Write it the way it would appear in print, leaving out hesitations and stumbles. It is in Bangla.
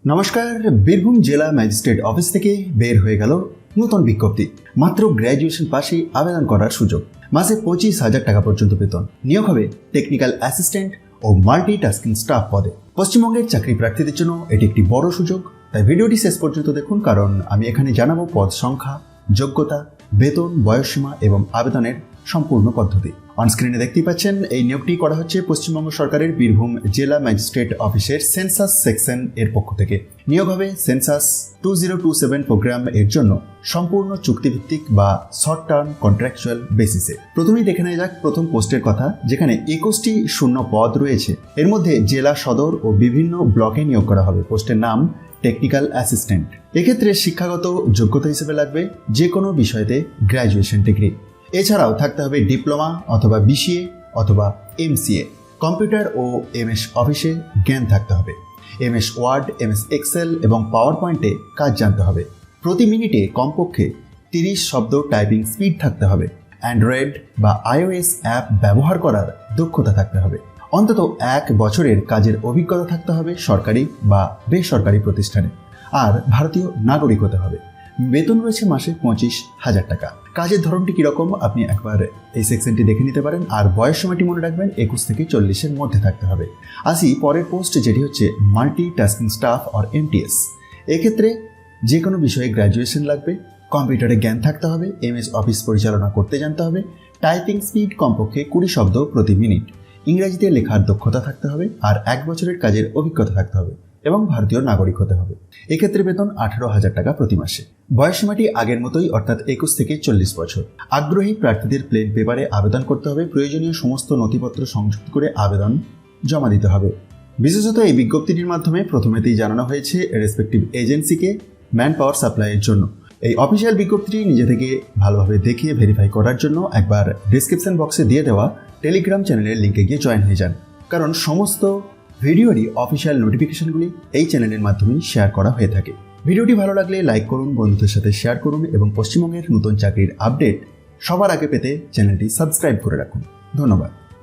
নমস্কার, বীরভূম জেলা ম্যাজিস্ট্রেট অফিস থেকে বের হয়ে গেল নতুন বিজ্ঞপ্তি। মাত্র গ্র্যাজুয়েশন পাশেই আবেদন করার সুযোগ। মাসে 25,000 টাকা পর্যন্ত বেতন। নিয়োগ হবে টেকনিক্যাল অ্যাসিস্ট্যান্ট ও মাল্টিটাস্কিং স্টাফ পদে। পশ্চিমবঙ্গের চাকরি প্রার্থীদের জন্য এটি একটি বড় সুযোগ, তাই ভিডিওটি শেষ পর্যন্ত দেখুন, কারণ আমি এখানে জানাবো পদ সংখ্যা, যোগ্যতা, বেতন, বয়সসীমা এবং আবেদনের সম্পূর্ণ পদ্ধতি। অনস্ক্রিনে দেখতেই পাচ্ছেন এই নিয়োগটি করা হচ্ছে পশ্চিমবঙ্গ সরকারের বীরভূম জেলা ম্যাজিস্ট্রেট অফিসের সেন্সাস সেকশন এর পক্ষ থেকে। নিয়োগ হবে সেন্সাস 2027 প্রোগ্রাম এর জন্য সম্পূর্ণ চুক্তিভিত্তিক বা শর্ট টার্ম কন্ট্রাকচুয়াল বেসিসে। প্রথমেই দেখে নেওয়া যাক প্রথম পোস্টের কথা, যেখানে 21টি শূন্য পদ রয়েছে। এর মধ্যে জেলা সদর ও বিভিন্ন ব্লকে নিয়োগ করা হবে। পোস্টের নাম টেকনিক্যাল অ্যাসিস্ট্যান্ট। এক্ষেত্রে শিক্ষাগত যোগ্যতা হিসেবে লাগবে যে কোনো বিষয়তে গ্র্যাজুয়েশন ডিগ্রি। এছাড়াও থাকতে হবে ডিপ্লোমা অথবা বিসিএ অথবা এমসিএ। কম্পিউটার ও এমএস অফিসে জ্ঞান থাকতে হবে। এমএস ওয়ার্ড, এমএস এক্সেল এবং পাওয়ার পয়েন্টে কাজ জানতে হবে। প্রতি মিনিটে কমপক্ষে 30 শব্দ টাইপিং স্পিড থাকতে হবে। অ্যান্ড্রয়েড বা আইওএস অ্যাপ ব্যবহার করার দক্ষতা থাকতে হবে। অন্তত 1 বছরের কাজের অভিজ্ঞতা থাকতে হবে সরকারি বা বেসরকারি প্রতিষ্ঠানে। আর ভারতীয় নাগরিক হতে হবে। বেতন রয়েছে মাসে 25,000 টাকা। কাজের ধরনটি কিরকম আপনি একবার এই সেকশনটি দেখে নিতে পারেন। আর বয়স সময়টি মনে রাখবেন 21 থেকে 40-এর মধ্যে থাকতে হবে। আসি পরের পোস্ট, যেটি হচ্ছে মাল্টিটাস্কিং স্টাফ অর এমটিএস। এক্ষেত্রে যে কোনো বিষয়ে গ্র্যাজুয়েশন লাগবে, কম্পিউটারে জ্ঞান থাকতে হবে, এমএস অফিস পরিচালনা করতে জানতে হবে, টাইপিং স্পিড কমপক্ষে 20 শব্দ প্রতি মিনিট, ইংরেজিতে লেখার দক্ষতা থাকতে হবে, আর 1 বছরের কাজের অভিজ্ঞতা থাকতে হবে এবং ভারতীয় নাগরিক হতে হবে। এক্ষেত্রে বেতন 18,000 টাকা প্রতি মাসে। বয়সসীমাটি আগের মতোই, অর্থাৎ 21 থেকে 40 বছর। আগ্রহী প্রার্থীদের প্লেন পেপারে আবেদন করতে হবে। প্রয়োজনীয় সমস্ত নথিপত্র সংযুক্ত করে আবেদন জমা দিতে হবে। বিশেষত এই বিজ্ঞপ্তিটির মাধ্যমে প্রথমেতেই জানানো হয়েছে রেসপেক্টিভ এজেন্সিকে ম্যান পাওয়ার সাপ্লাইয়ের জন্য। এই অফিসিয়াল বিজ্ঞপ্তিটি নিজে থেকে ভালোভাবে দেখিয়ে ভেরিফাই করার জন্য একবার ডিসক্রিপশন বক্সে দিয়ে দেওয়া টেলিগ্রাম চ্যানেলের লিঙ্কে গিয়ে জয়েন হয়ে যান, কারণ সমস্ত ভিডিওরই অফিসিয়াল নোটিফিকেশনগুলি এই চ্যানেলের মাধ্যমেই শেয়ার করা হয়ে থাকে। ভিডিওটি ভালো লাগলে লাইক করুন, বন্ধুদের সাথে শেয়ার করুন এবং পশ্চিমবঙ্গের নতুন চাকরির আপডেট সবার আগে পেতে চ্যানেলটি সাবস্ক্রাইব করে রাখুন। ধন্যবাদ।